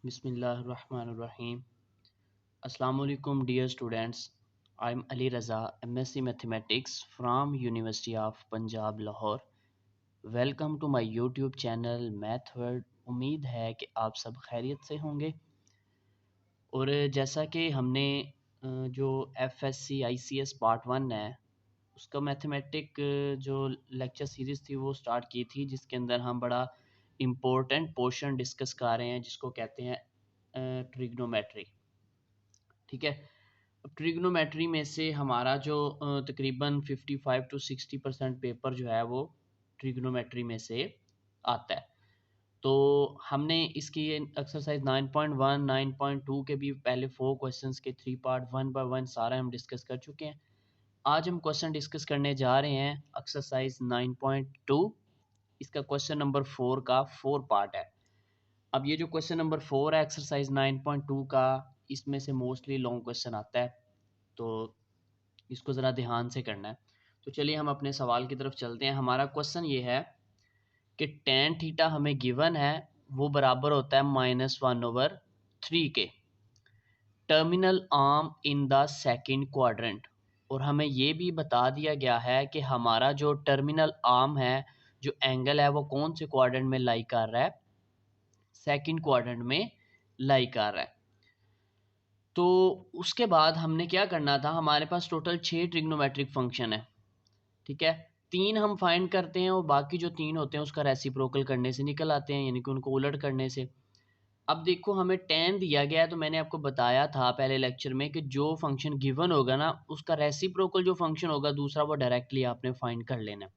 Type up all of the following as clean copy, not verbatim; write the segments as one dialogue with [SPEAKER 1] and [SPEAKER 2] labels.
[SPEAKER 1] Bismillahirrahmanirrahim. Assalamu alaikum dear students. I'm Ali Raza, MSc Mathematics from University of Punjab Lahore. Welcome to my YouTube channel Math World. उम्मीद है कि आप सब खैरियत से होंगे। और जैसा कि हमने जो FSC ICS पार्ट 1 है उसका मैथमेटिक जो लेक्चर सीरीज़ थी वो स्टार्ट की थी, जिसके अंदर हम बड़ा इम्पोर्टेंट पोर्शन डिस्कस कर रहे हैं जिसको कहते हैं ट्रिग्नोमेट्री। ठीक है। अब ट्रिग्नोमेट्री में से हमारा जो तकरीबन 55 to 60% पेपर जो है वो ट्रिग्नोमेट्री में से आता है। तो हमने इसकी एक्सरसाइज 9.1 9.2 के भी पहले 4 क्वेश्चंस के 3 पार्ट 1 बाय 1 सारा हम डिस्कस कर चुके हैं। आज हम क्वेश्चन डिस्कस करने जा रहे हैं एक्सरसाइज 9.2। इसका क्वेश्चन नंबर 4 का 4 पार्ट है। अब ये जो क्वेश्चन नंबर 4 है एक्सरसाइज 9.2 का, इसमें से मोस्टली लॉन्ग क्वेश्चन आता है, तो इसको ज़रा ध्यान से करना है। तो चलिए हम अपने सवाल की तरफ चलते हैं। हमारा क्वेश्चन ये है कि टेन थीटा हमें गिवन है, वो बराबर होता है -1/3 के। Terminal arm in the second quadrant. और हमें ये भी बता दिया गया है कि हमारा जो टर्मिनल आर्म है, जो एंगल है, वो कौन से क्वाड्रेंट में लाई कर रहा है, सेकंड क्वाड्रेंट में लाई कर रहा है। तो उसके बाद हमने क्या करना था, हमारे पास टोटल 6 ट्रिग्नोमेट्रिक फंक्शन है। ठीक है। 3 हम फाइंड करते हैं और बाकी जो 3 होते हैं उसका रेसिप्रोकल करने से निकल आते हैं, यानी कि उनको उलट करने से। अब देखो हमें tan दिया गया है, तो मैंने आपको बताया था पहले लेक्चर में कि जो फंक्शन गिवन होगा ना उसका रेसिप्रोकल जो फंक्शन होगा दूसरा, वो डायरेक्टली आपने फाइंड कर लेना है।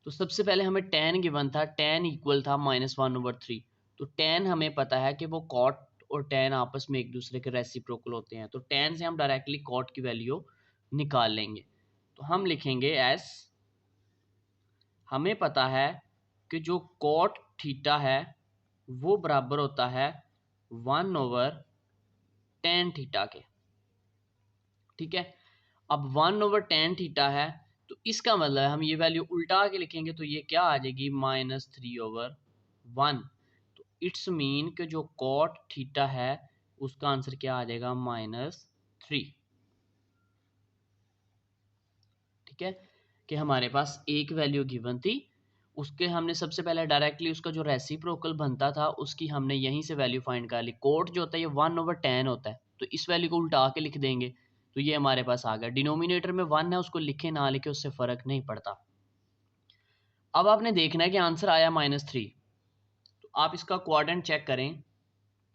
[SPEAKER 1] तो सबसे पहले हमें tan गिवन था, tan इक्वल था -1/3। तो tan हमें पता है कि वो cot और tan आपस में एक दूसरे के रेसिप्रोकल होते हैं, तो tan से हम डायरेक्टली cot की वैल्यू निकाल लेंगे। तो हम लिखेंगे एस, हमें पता है कि जो cot थीटा है वो बराबर होता है 1/tan थीटा के। ठीक है। अब 1/tan थीटा है, तो इसका मतलब हम ये वैल्यू उल्टा के लिखेंगे तो ये क्या आ जाएगी, -3/1। तो इट्स मीन कि जो cot थीटा है उसका आंसर क्या आ जाएगा, -3। ठीक है। कि हमारे पास एक वैल्यू गिवन थी, उसके हमने सबसे पहले डायरेक्टली उसका जो रेसिप्रोकल बनता था उसकी हमने यहीं से वैल्यू फाइंड कर ली। कोट जो होता है ये 1/tan होता है, तो इस वैल्यू को उल्टा के लिख देंगे तो ये हमारे पास आ गया। डिनोमिनेटर में 1 है, उसको लिखे ना लिखे उससे फर्क नहीं पड़ता। अब आपने देखना है कि आंसर आया -3। तो आप इसका क्वाड्रेंट चेक करें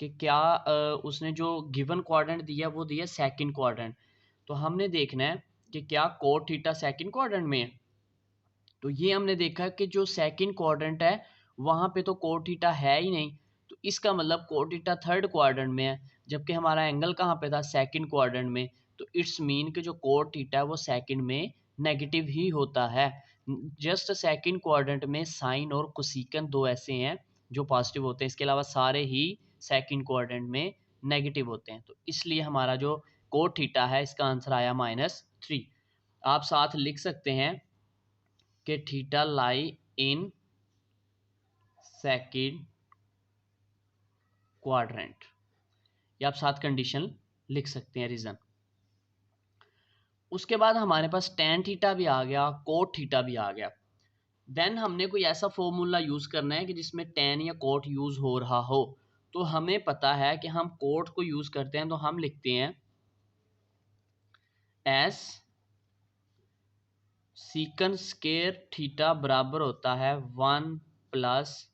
[SPEAKER 1] कि क्या उसने जो गिवन क्वाड्रेंट दिया वो दिया सेकंड क्वाड्रेंट। तो हमने देखना है कि क्या कोट थीटा सेकंड क्वाड्रेंट में है। तो ये हमने देखा कि जो सेकंड क्वाड्रेंट है वहाँ पे तो कोट थीटा है ही नहीं, तो इसका मतलब कोट थीटा थर्ड क्वाड्रेंट में है, जबकि हमारा एंगल कहाँ पे था, सेकंड क्वाड्रेंट में। तो इट्स मीन कि जो कोट थीटा है वो सेकंड में नेगेटिव ही होता है। जस्ट सेकंड क्वाड्रेंट में साइन और कोसिकन दो ऐसे हैं जो पॉजिटिव होते हैं, इसके अलावा सारे ही सेकंड क्वाड्रेंट में नेगेटिव होते हैं। तो इसलिए हमारा जो कोट थीटा है इसका आंसर आया -3। आप साथ लिख सकते हैं कि theta lie in second quadrant, या आप साथ कंडीशन लिख सकते हैं रीजन। उसके बाद हमारे पास tan थीटा भी आ गया, कोट थीटा भी आ गया। देन हमने कोई ऐसा फॉर्मूला यूज करना है कि जिसमें tan या कोट यूज हो रहा हो। तो हमें पता है कि हम कोट को यूज करते हैं, तो हम लिखते हैं एस सीकन स्केयर थीटा बराबर होता है 1 +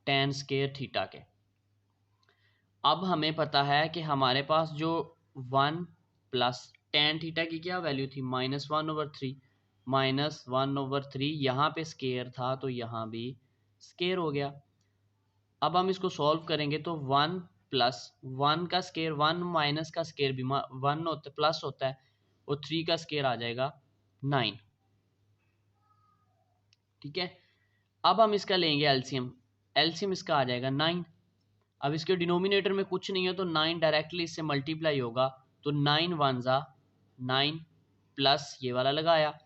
[SPEAKER 1] tan स्केयर थीटा के। अब हमें पता है कि हमारे पास जो 1 + tan थीटा की क्या वैल्यू थी, -1/3। -1/3 यहाँ पे स्केयर था तो यहाँ भी स्केयर हो गया। अब हम इसको सॉल्व करेंगे तो 1 + 1 का स्केयर 1 माइनस का स्केयर भी 1 होता प्लस होता है, और 3 का स्केयर आ जाएगा 9। ठीक है। अब हम इसका लेंगे एलसीएम, एलसीएम इसका आ जाएगा 9। अब इसके डिनोमिनेटर में कुछ नहीं है तो 9 डायरेक्टली इससे मल्टीप्लाई होगा, तो 9 1 ज़ा 9 प्लस ये वाला लगाया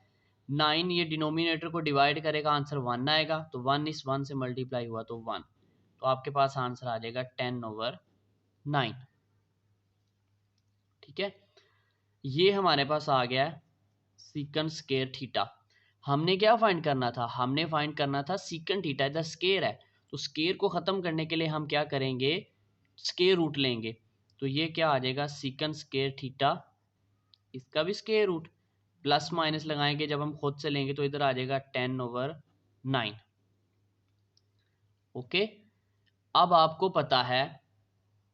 [SPEAKER 1] 9, ये डिनोमिनेटर को डिवाइड करेगा, आंसर 1 आएगा, तो 1 इस 1 से मल्टीप्लाई हुआ तो 1। तो आपके पास आंसर आ जाएगा 10/9। ठीक है, ये हमारे पास आ गया है सीकंड स्केयर थीटा। हमने क्या फाइंड करना था, हमने फाइंड करना था सीकंड थीटा, इधर स्केयर है तो स्केयर को खत्म करने के लिए हम क्या करेंगे, स्केयर रूट लेंगे। तो ये क्या आ जाएगा सीकंड स्केयर थीटा, इसका भी स्केयर रूट, प्लस माइनस लगाएंगे जब हम खुद से लेंगे तो इधर आ जाएगा 10/9। ओके, अब आपको पता है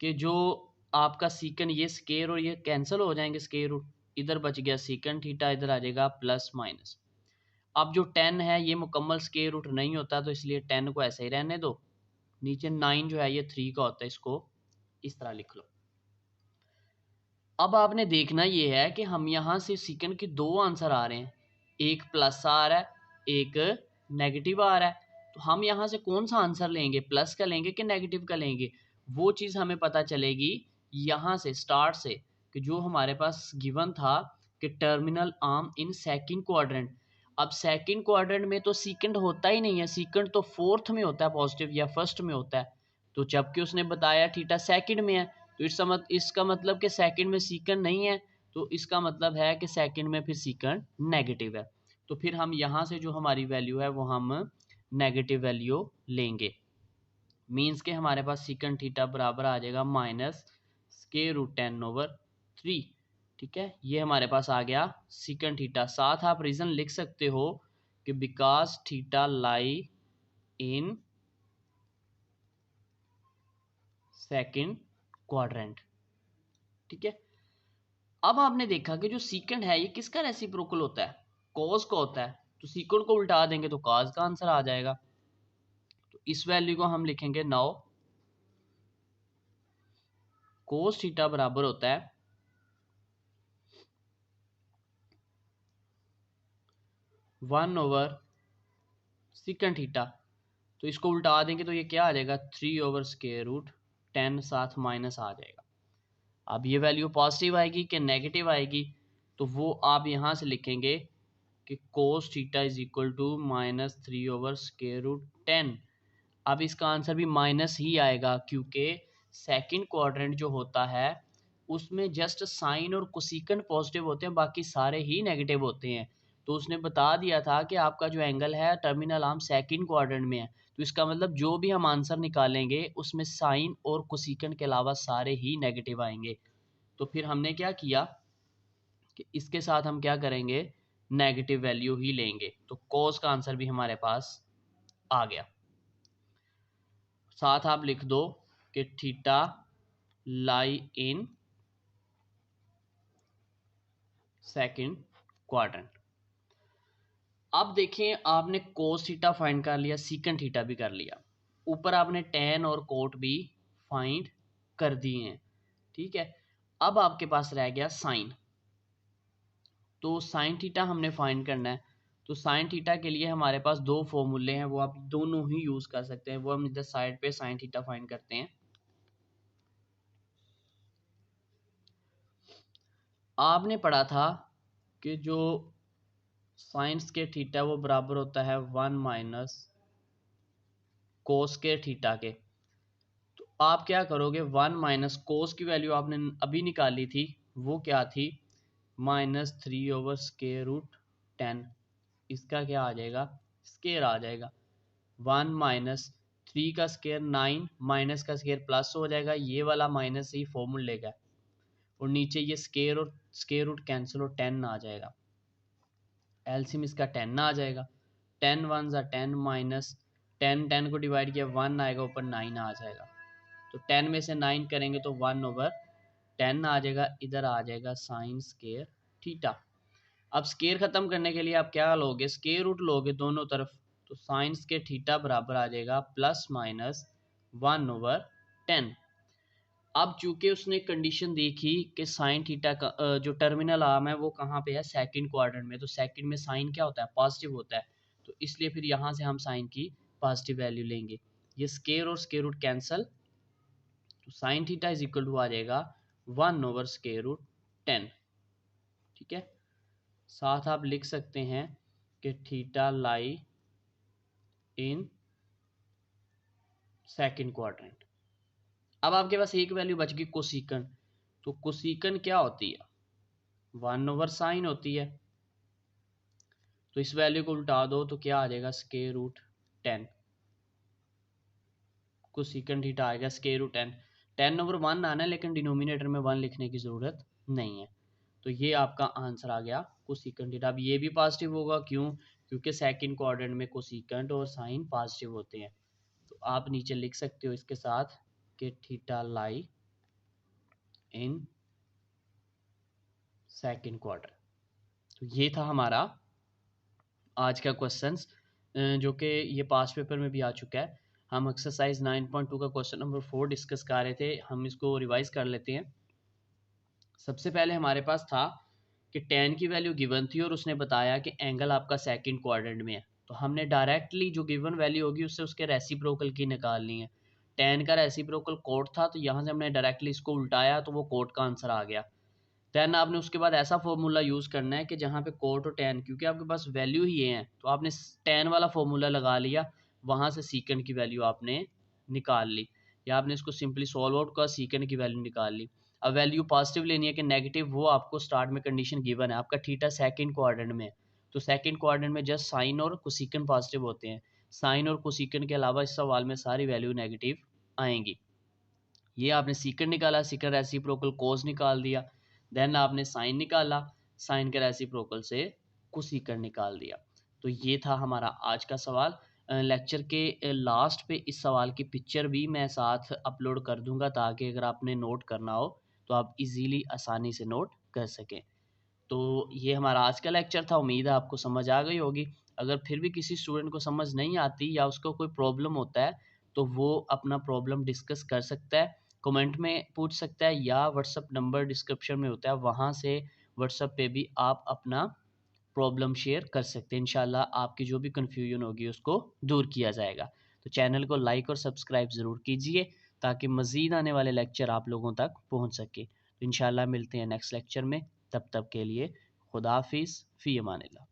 [SPEAKER 1] कि जो आपका सीकन, ये स्केयर और ये कैंसिल हो जाएंगे, स्केयर रूट, इधर बच गया सीकन थीटा, इधर आ जाएगा प्लस माइनस। अब जो 10 है ये मुकम्मल स्केयर रूट नहीं होता तो इसलिए 10 को ऐसे ही रहने दो। नीचे 9 जो है ये 3 का होता है, इसको इस तरह लिख लो। अब आपने देखना ये है कि हम यहाँ से सीकंड के दो आंसर आ रहे हैं, एक प्लस आ रहा है, एक नेगेटिव आ रहा है। तो हम यहाँ से कौन सा आंसर लेंगे, प्लस का लेंगे कि नेगेटिव का लेंगे, वो चीज़ हमें पता चलेगी यहाँ से स्टार्ट से, कि जो हमारे पास गिवन था कि terminal arm in second quadrant. अब सेकंड क्वाड्रेंट में तो सीकंड होता ही नहीं है, सीकंड तो फोर्थ में होता है पॉजिटिव या फर्स्ट में होता है। तो जबकि उसने बताया थीटा सेकंड में है, तो इसका मतलब कि सेकंड में सीकंड नहीं है, तो इसका मतलब है कि सेकंड में फिर सीकंड नेगेटिव है। तो फिर हम यहाँ से जो हमारी वैल्यू है वो हम नेगेटिव वैल्यू लेंगे। मीन्स के हमारे पास सीकंड थीटा बराबर आ जाएगा माइनस स्क्वायर रूट 10/3। ठीक है, ये हमारे पास आ गया सीकंड थीटा। साथ आप रीज़न लिख सकते हो कि because theta lie in second quadrant. ठीक है, अब आपने देखा कि जो सीकंड है ये किसका रेसिप्रोकल होता है, कॉस का होता है। तो सीकंड को उल्टा देंगे तो कॉस का आंसर आ जाएगा। तो इस वैल्यू को हम लिखेंगे नाउ कोस थीटा बराबर होता है 1/सीकंड थीटा। तो इसको उल्टा देंगे तो ये क्या आ जाएगा 3/√10, साथ माइनस आ जाएगा। अब ये वैल्यू पॉजिटिव आएगी कि नेगेटिव आएगी, तो वो आप यहाँ से लिखेंगे कि cos theta is equal to -3/√10। अब इसका आंसर भी माइनस ही आएगा क्योंकि सेकंड क्वाड्रेंट जो होता है उसमें जस्ट साइन और कोसिकेंट पॉजिटिव होते हैं, बाकी सारे ही नेगेटिव होते हैं। तो उसने बता दिया था कि आपका जो एंगल है टर्मिनल आर्म सेकंड क्वाड्रेंट में है, तो इसका मतलब जो भी हम आंसर निकालेंगे उसमें साइन और कोसिकेंट के अलावा सारे ही नेगेटिव आएंगे। तो फिर हमने क्या किया कि इसके साथ हम क्या करेंगे, नेगेटिव वैल्यू ही लेंगे। तो कॉस का आंसर भी हमारे पास आ गया। साथ आप लिख दो कि theta lie in second quadrant. अब देखें, आपने कोस थीटा फाइंड कर लिया, सीकंड थीटा भी कर लिया, ऊपर आपने टेन और कोट भी फाइंड कर दिए हैं। ठीक है, अब आपके पास रह गया साइन। तो साइन थीटा हमने फाइंड करना है। तो साइन थीटा के लिए हमारे पास दो फॉर्मूले हैं, वो आप दोनों ही यूज कर सकते हैं। वो हम इधर साइड पे साइन थीटा फाइंड करते हैं। आपने पढ़ा था कि जो साइंस के थीटा वो बराबर होता है 1 - कोस के थीटा के। तो आप क्या करोगे, 1 - कोस की वैल्यू आपने अभी निकाली थी, वो क्या थी -3/√10। इसका क्या आ जाएगा, स्केयर आ जाएगा। 1 - 3 का स्केयर 9, माइनस का स्केयर प्लस हो जाएगा, ये वाला माइनस ही फॉर्मूला लेगा, और नीचे ये स्केयर और स्केयर रूट कैंसिल और 10 आ जाएगा। एलसीएम इसका 10 आ जाएगा। 10 1 ज़ा 10 माइनस 10 को डिवाइड किया 1 आएगा, ऊपर 9 आ जाएगा। तो 10 में से 9 करेंगे तो 1/10 आ जाएगा। इधर आ जाएगा साइन स्केयर थीटा। अब स्केयर खत्म करने के लिए आप क्या लोगे, स्केयर रूट लोगे दोनों तरफ। तो साइन स्केयर थीटा बराबर आ जाएगा +/(1/10)। अब चूंकि उसने कंडीशन देखी कि साइन थीटा का जो टर्मिनल आर्म है वो कहाँ पे है, सेकंड क्वाड्रेंट में। तो सेकंड में साइन क्या होता है, पॉजिटिव होता है। तो इसलिए फिर यहाँ से हम साइन की पॉजिटिव वैल्यू लेंगे। ये स्केयर और स्केयर रूट कैंसल, तो sine theta is equal to आ जाएगा 1/√10। ठीक है, साथ आप लिख सकते हैं कि theta lie in second quadrant. अब आपके पास एक वैल्यू बच गई कोसिकन। तो कोसिकन क्या होती है? 1/sin होती है। तो इस वैल्यू को उल्टा दो तो क्या आ जाएगा? √10। कोसिकन थीटा आएगा √10। 10/1 आना है, लेकिन डिनोमिनेटर में 1 लिखने की ज़रूरत नहीं है। तो ये आपका आंसर आ गया कोसिकन थीटा। अब ये भी पॉजिटिव होगा, क्यों? क्योंकि सेकंड क्वाड्रेंट में कोसिकंट और साइन पॉजिटिव होते हैं। तो आप नीचे लिख सकते हो इसके साथ कि theta lie in second quadrant. तो ये था हमारा आज का क्वेश्चंस, जो कि ये पास्ट पेपर में भी आ चुका है। हम एक्सरसाइज 9.2 का क्वेश्चन नंबर 4 डिस्कस कर रहे थे। हम इसको रिवाइज कर लेते हैं। सबसे पहले हमारे पास था कि tan की वैल्यू गिवन थी और उसने बताया कि एंगल आपका सेकंड क्वाड्रेंट में है। तो हमने डायरेक्टली जो गिवन वैल्यू होगी उससे उसके रेसिप्रोकल की निकालनी है। tan का रेसिप्रोकल कोट था, तो यहाँ से हमने डायरेक्टली इसको उल्टाया तो वो कोट का आंसर आ गया। देन आपने उसके बाद ऐसा फॉर्मूला यूज़ करना है कि जहाँ पे कोट और tan, क्योंकि आपके पास वैल्यू ही ये है, तो आपने tan वाला फॉर्मूला लगा लिया, वहाँ से सीकेंड की वैल्यू आपने निकाल ली, या आपने इसको सिंपली सॉल्व आउट कर सीकेंड की वैल्यू निकाल ली। अब वैल्यू पॉजिटिव लेनी है कि नेगेटिव, वो आपको स्टार्ट में कंडीशन गिवन है। आपका थीटा सेकंड क्वाड्रेंट में है, तो सेकंड क्वाड्रेंट में जस्ट साइन और कोसिकन पॉजिटिव होते हैं। साइन और कोसिकन के अलावा इस सवाल में सारी वैल्यू नेगेटिव आएंगी। ये आपने सीकंड निकाला, सीकंड रेसिप्रोकल कोस निकाल दिया। देन आपने साइन निकाला, साइन के रेसिप्रोकल से कोसिकंड निकाल दिया। तो ये था हमारा आज का सवाल। लेक्चर के लास्ट पे इस सवाल की पिक्चर भी मैं साथ अपलोड कर दूंगा, ताकि अगर आपने नोट करना हो तो आप इजीली आसानी से नोट कर सकें। तो ये हमारा आज का लेक्चर था। उम्मीद है आपको समझ आ गई होगी। अगर फिर भी किसी स्टूडेंट को समझ नहीं आती या उसको कोई प्रॉब्लम होता है, तो वो अपना प्रॉब्लम डिस्कस कर सकता है, कमेंट में पूछ सकता है, या व्हाट्सअप नंबर डिस्क्रिप्शन में होता है, वहाँ से व्हाट्सअप पे भी आप अपना प्रॉब्लम शेयर कर सकते हैं। इंशाल्लाह आपकी जो भी कन्फ्यूजन होगी उसको दूर किया जाएगा। तो चैनल को लाइक और सब्सक्राइब ज़रूर कीजिए, ताकि मज़ीद आने वाले लेक्चर आप लोगों तक पहुँच सके। तो इंशाल्लाह मिलते हैं नेक्स्ट लेक्चर में। तब तक के लिए खुदा हाफिज़, फ़ी अमानिल्लाह।